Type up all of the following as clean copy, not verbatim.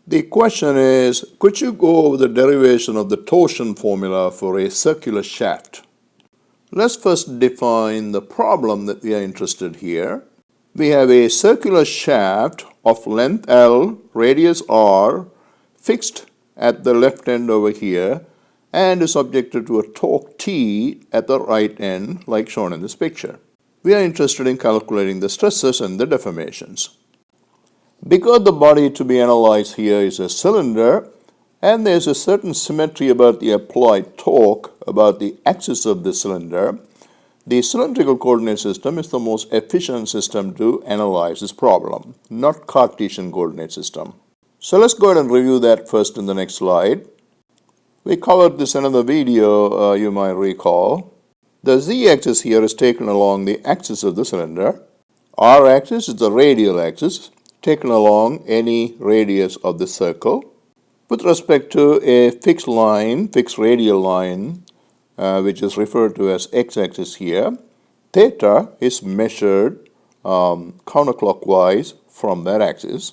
The question is, could you go over the derivation of the torsion formula for a circular shaft? Let's first define the problem that we are interested here. We have a circular shaft of length L, radius R, fixed at the left end over here, and is subjected to a torque T at the right end, like shown in this picture. We are interested in calculating the stresses and the deformations. Because the body to be analyzed here is a cylinder, and there's a certain symmetry about the applied torque about the axis of the cylinder, the cylindrical coordinate system is the most efficient system to analyze this problem, not Cartesian coordinate system. So let's go ahead and review that first in the next slide. We covered this in another video, you might recall. The z-axis here is taken along the axis of the cylinder. R-axis is the radial axis, taken along any radius of the circle. With respect to a fixed radial line, which is referred to as x-axis here, theta is measured counterclockwise from that axis.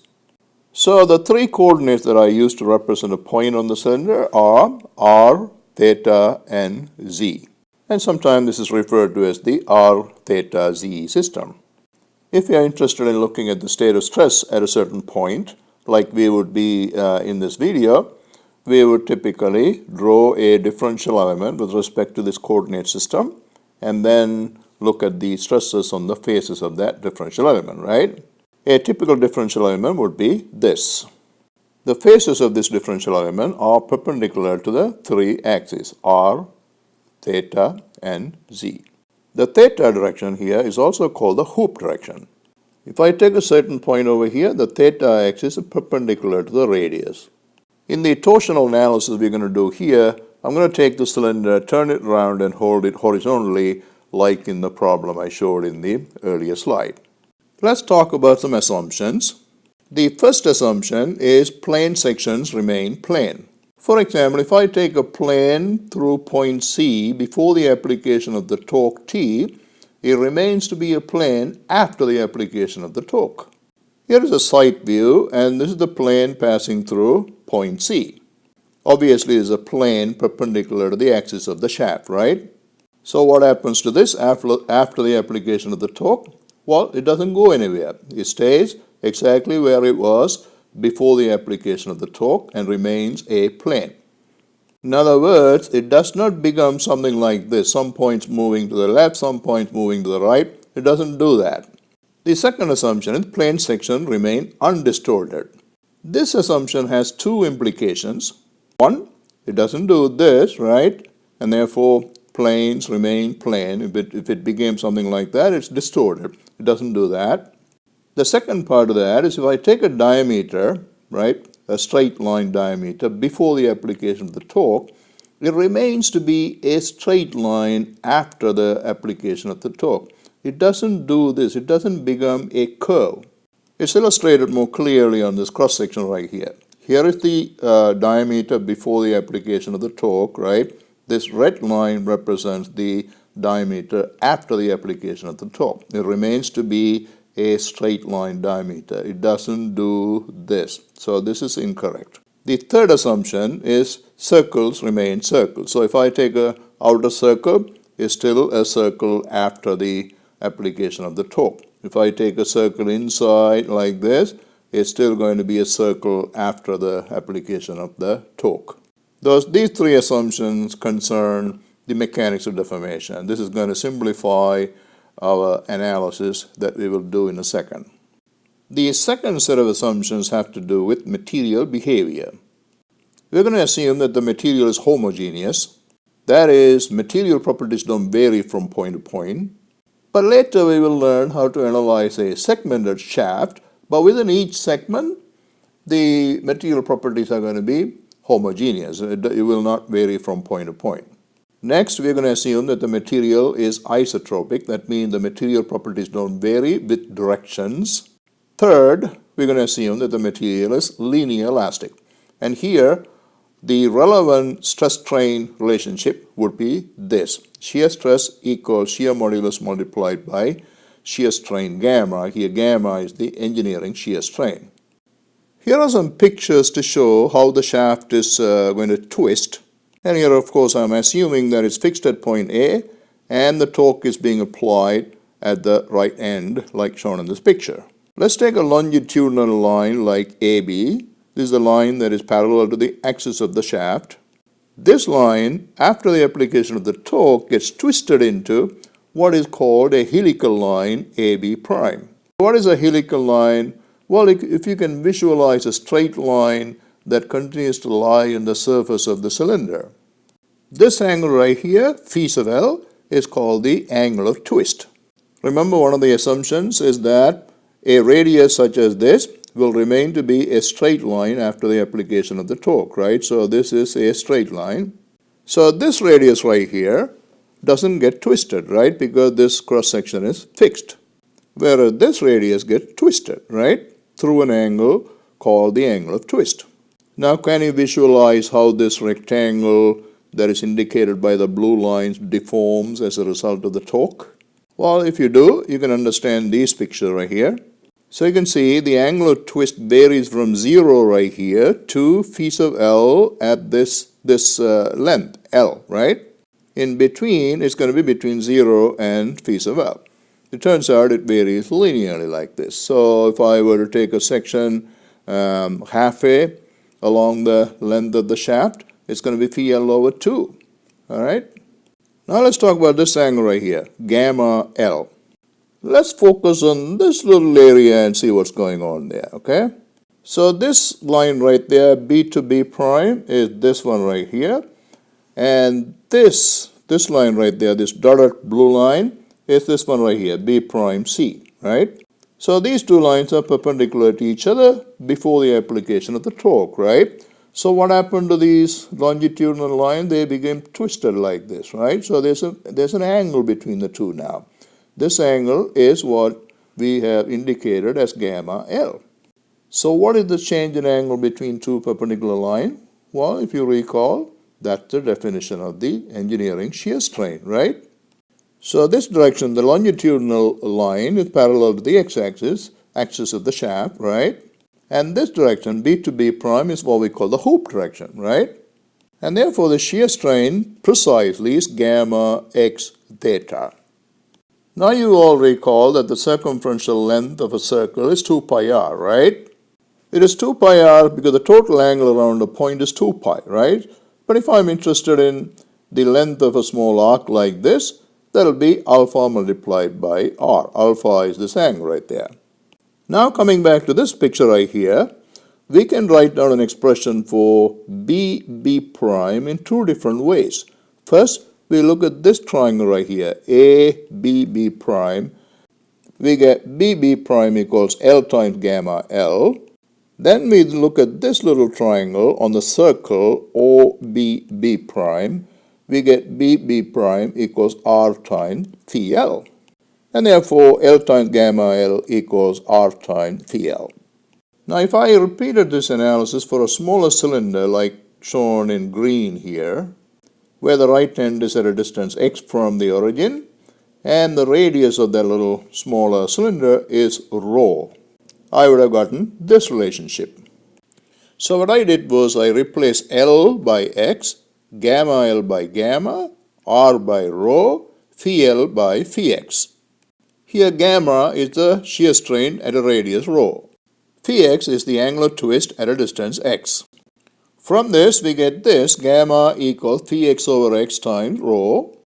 So the three coordinates that I use to represent a point on the cylinder are r, theta, and z. And sometimes this is referred to as the r, theta, z system. If you are interested in looking at the state of stress at a certain point, like we would be in this video, we would typically draw a differential element with respect to this coordinate system and then look at the stresses on the faces of that differential element, right? A typical differential element would be this. The faces of this differential element are perpendicular to the three axes, r, theta, and z. The theta direction here is also called the hoop direction. If I take a certain point over here, the theta axis is perpendicular to the radius. In the torsional analysis we're going to do here, I'm going to take the cylinder, turn it around, and hold it horizontally like in the problem I showed in the earlier slide. Let's talk about some assumptions. The first assumption is plane sections remain plane. For example, if I take a plane through point C before the application of the torque T, it remains to be a plane after the application of the torque. Here is a side view, and this is the plane passing through point C. Obviously, it is a plane perpendicular to the axis of the shaft, right? So what happens to this after the application of the torque? Well, it doesn't go anywhere. It stays exactly where it was before the application of the torque and remains a plane. In other words, it does not become something like this, some points moving to the left, some points moving to the right. It doesn't do that. The second assumption is plane sections remain undistorted. This assumption has two implications. One, it doesn't do this, right? And therefore, planes remain plane. If it became something like that, it's distorted. It doesn't do that. The second part of that is if I take a diameter, right, a straight line diameter before the application of the torque, it remains to be a straight line after the application of the torque. It doesn't do this. It doesn't become a curve. It's illustrated more clearly on this cross section right here. Here is the diameter before the application of the torque, right? This red line represents the diameter after the application of the torque. It remains to be a straight line diameter. It doesn't do this. So this is incorrect. The third assumption is circles remain circles. So if I take an outer circle, it's still a circle after the application of the torque. If I take a circle inside like this, it's still going to be a circle after the application of the torque. These three assumptions concern the mechanics of deformation. This is going to simplify our analysis that we will do in a second. The second set of assumptions have to do with material behavior. We're going to assume that the material is homogeneous. That is, material properties don't vary from point to point. But later we will learn how to analyze a segmented shaft, but within each segment, the material properties are going to be homogeneous. It will not vary from point to point. Next, we're going to assume that the material is isotropic. That means the material properties don't vary with directions. Third, we're going to assume that the material is linear elastic. And here, the relevant stress-strain relationship would be this. Shear stress equals shear modulus multiplied by shear strain gamma. Here, gamma is the engineering shear strain. Here are some pictures to show how the shaft is going to twist. And here, of course, I'm assuming that it's fixed at point A and the torque is being applied at the right end like shown in this picture. Let's take a longitudinal line like AB. This is a line that is parallel to the axis of the shaft. This line, after the application of the torque, gets twisted into what is called a helical line AB prime. What is a helical line? Well, if you can visualize a straight line that continues to lie on the surface of the cylinder. This angle right here, phi sub L, is called the angle of twist. Remember, one of the assumptions is that a radius such as this will remain to be a straight line after the application of the torque, right? So this is a straight line. So this radius right here doesn't get twisted, right? Because this cross section is fixed. Whereas this radius gets twisted, right? Through an angle called the angle of twist. Now, can you visualize how this rectangle that is indicated by the blue lines deforms as a result of the torque? Well, if you do, you can understand these pictures right here. So you can see the angle of twist varies from 0 right here to phi sub L at this length, L, right? In between, it's going to be between 0 and phi sub L. It turns out it varies linearly like this. So if I were to take a section halfway along the length of the shaft, it's going to be phi L over 2. All right? Now let's talk about this angle right here, gamma L. Let's focus on this little area and see what's going on there, okay? So this line right there, B to B prime, is this one right here. And this line right there, this dotted blue line, is this one right here, B prime C, right? So these two lines are perpendicular to each other before the application of the torque, right? So what happened to these longitudinal lines? They became twisted like this, right? So there's an angle between the two now. This angle is what we have indicated as gamma L. So what is the change in angle between two perpendicular lines? Well, if you recall, that's the definition of the engineering shear strain, right? So this direction, the longitudinal line, is parallel to the x-axis, axis of the shaft, right? And this direction, B to B prime, is what we call the hoop direction, right? And therefore, the shear strain precisely is gamma x theta. Now you all recall that the circumferential length of a circle is 2 pi r, right? It is 2 pi r because the total angle around a point is 2 pi, right? But if I'm interested in the length of a small arc like this, that will be alpha multiplied by r. Alpha is this angle right there. Now coming back to this picture right here, we can write down an expression for B prime in two different ways. First, we look at this triangle right here, B prime. We get B prime equals L times gamma L. Then we look at this little triangle on the circle B prime. We get B prime equals R times phi L. And therefore, L times gamma L equals R times phi L. Now, if I repeated this analysis for a smaller cylinder like shown in green here, where the right end is at a distance x from the origin, and the radius of that little smaller cylinder is rho, I would have gotten this relationship. So what I did was I replaced L by x, gamma L by gamma, R by rho, phi L by phi x. Here gamma is the shear strain at a radius rho. Phi x is the angular twist at a distance x. From this, we get this, gamma equals phi x over x times rho.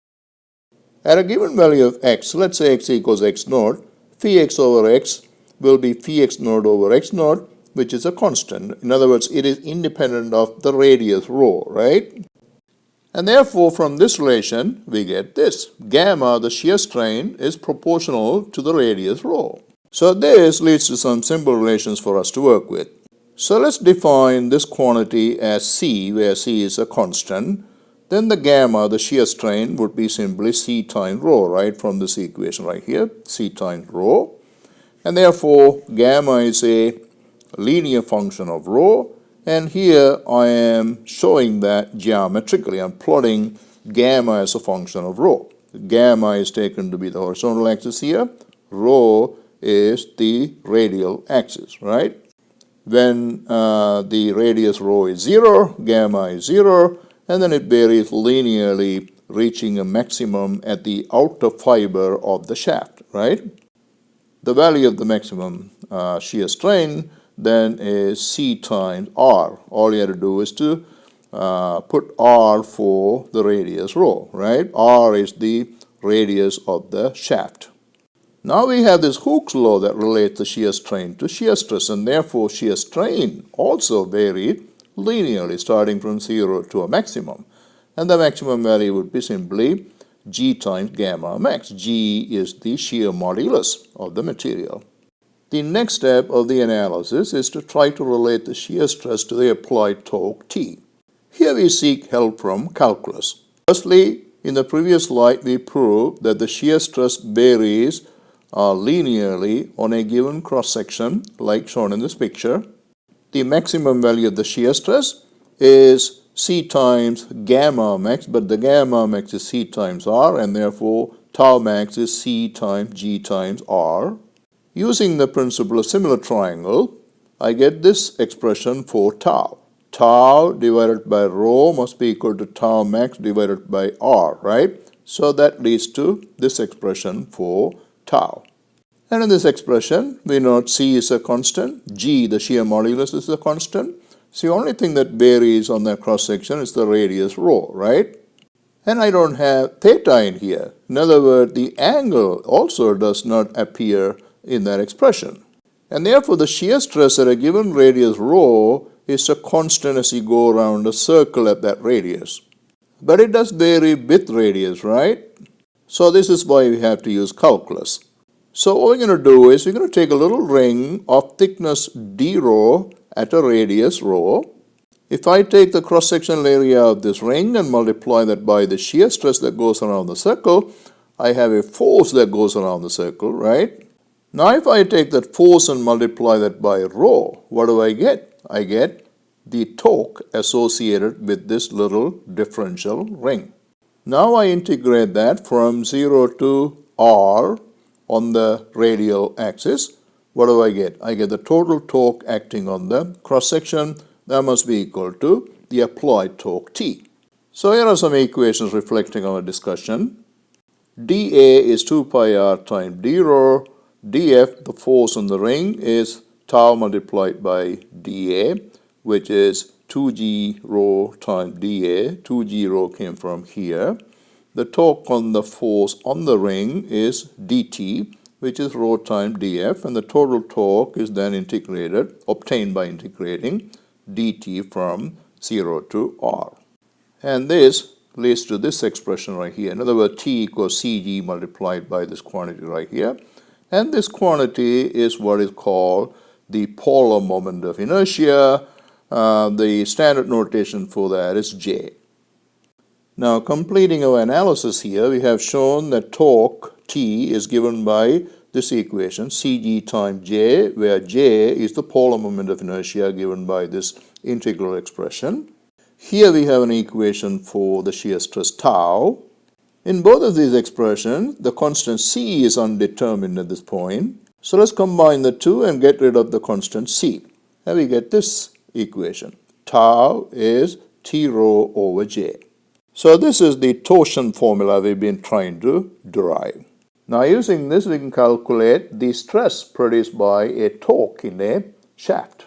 At a given value of x, let's say x equals x naught, phi x over x will be phi x naught over x naught, which is a constant. In other words, it is independent of the radius rho, right? And therefore, from this relation, we get this. Gamma, the shear strain, is proportional to the radius rho. So this leads to some simple relations for us to work with. So let's define this quantity as C, where C is a constant. Then the gamma, the shear strain, would be simply C times rho, right, from this equation right here, C times rho. And therefore, gamma is a linear function of rho. And here I am showing that geometrically. I'm plotting gamma as a function of rho. Gamma is taken to be the horizontal axis here. Rho is the radial axis, right? when the radius rho is 0, gamma is 0, and then it varies linearly, reaching a maximum at the outer fiber of the shaft, right? The value of the maximum shear strain then is C times R. All you have to do is to put R for the radius rho, right? R is the radius of the shaft. Now we have this Hooke's law that relates the shear strain to shear stress, and therefore shear strain also varied linearly starting from 0 to a maximum. And the maximum value would be simply G times gamma max. G is the shear modulus of the material. The next step of the analysis is to try to relate the shear stress to the applied torque T. Here we seek help from calculus. Firstly, in the previous slide we proved that the shear stress varies linearly on a given cross-section like shown in this picture. The maximum value of the shear stress is C times gamma max, but the gamma max is C times R, and therefore tau max is C times G times R. Using the principle of similar triangle, I get this expression for tau. Tau divided by rho must be equal to tau max divided by R, right? So that leads to this expression for tau. And in this expression, we note C is a constant, G, the shear modulus, is a constant. So the only thing that varies on that cross-section is the radius rho, right? And I don't have theta in here. In other words, the angle also does not appear in that expression. And therefore, the shear stress at a given radius rho is a constant as you go around a circle at that radius. But it does vary with radius, right? So this is why we have to use calculus. So what we're going to do is we're going to take a little ring of thickness d rho at a radius rho. If I take the cross-sectional area of this ring and multiply that by the shear stress that goes around the circle, I have a force that goes around the circle, right? Now if I take that force and multiply that by rho, what do I get? I get the torque associated with this little differential ring. Now I integrate that from 0 to R on the radial axis. What do I get? I get the total torque acting on the cross-section. That must be equal to the applied torque T. So here are some equations reflecting our discussion. dA is 2 pi r times d rho. dF, the force on the ring, is tau multiplied by dA, which is 2g rho times dA. 2g rho came from here. The torque on the force on the ring is dt, which is rho times dF, and the total torque is then obtained by integrating dt from 0 to r. And this leads to this expression right here. In other words, T equals Cg multiplied by this quantity right here. And this quantity is what is called the polar moment of inertia. The standard notation for that is J. Now, completing our analysis here, we have shown that torque T is given by this equation, Cg times J, where J is the polar moment of inertia given by this integral expression. Here we have an equation for the shear stress tau. In both of these expressions, the constant C is undetermined at this point. So let's combine the two and get rid of the constant C. And we get this equation. Tau is T rho over J. So this is the torsion formula we've been trying to derive. Now using this, we can calculate the stress produced by a torque in a shaft.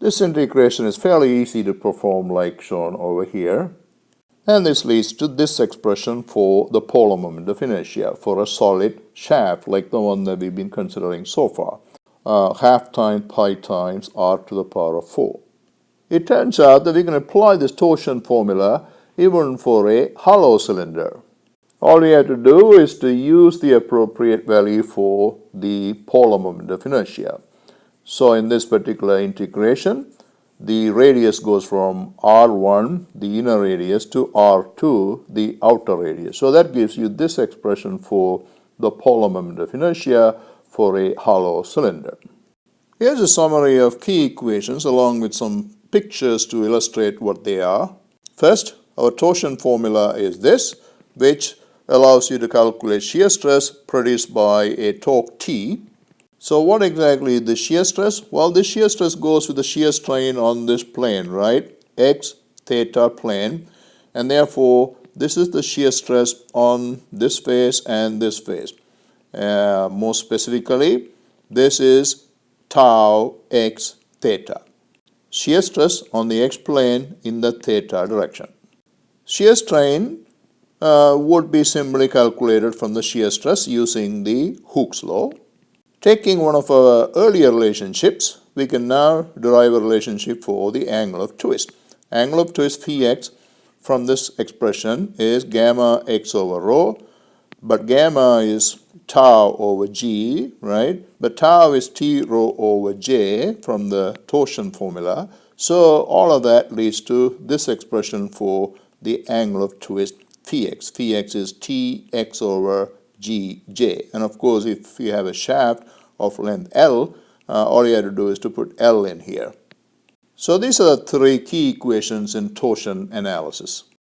This integration is fairly easy to perform like shown over here. And this leads to this expression for the polar moment of inertia for a solid shaft like the one that we've been considering so far. Half times pi times r to the power of 4. It turns out that we can apply this torsion formula even for a hollow cylinder. All we have to do is to use the appropriate value for the polar moment of inertia. So in this particular integration, the radius goes from R1, the inner radius, to R2, the outer radius. So that gives you this expression for the polar moment of inertia for a hollow cylinder. Here's a summary of key equations along with some pictures to illustrate what they are. First, our torsion formula is this, which allows you to calculate shear stress produced by a torque T. So what exactly is the shear stress? Well, the shear stress goes with the shear strain on this plane, right? X theta plane. And therefore, this is the shear stress on this face and this face. More specifically, this is tau x theta. Shear stress on the x-plane in the theta direction. Shear strain would be simply calculated from the shear stress using the Hooke's law. Taking one of our earlier relationships, we can now derive a relationship for the angle of twist. Angle of twist phi x from this expression is gamma x over rho, but gamma is tau over g, right? But tau is t rho over j from the torsion formula. So all of that leads to this expression for the angle of twist phi x. Phi x is t x over gj. And of course, if you have a shaft of length L, all you have to do is to put L in here. So these are the three key equations in torsion analysis.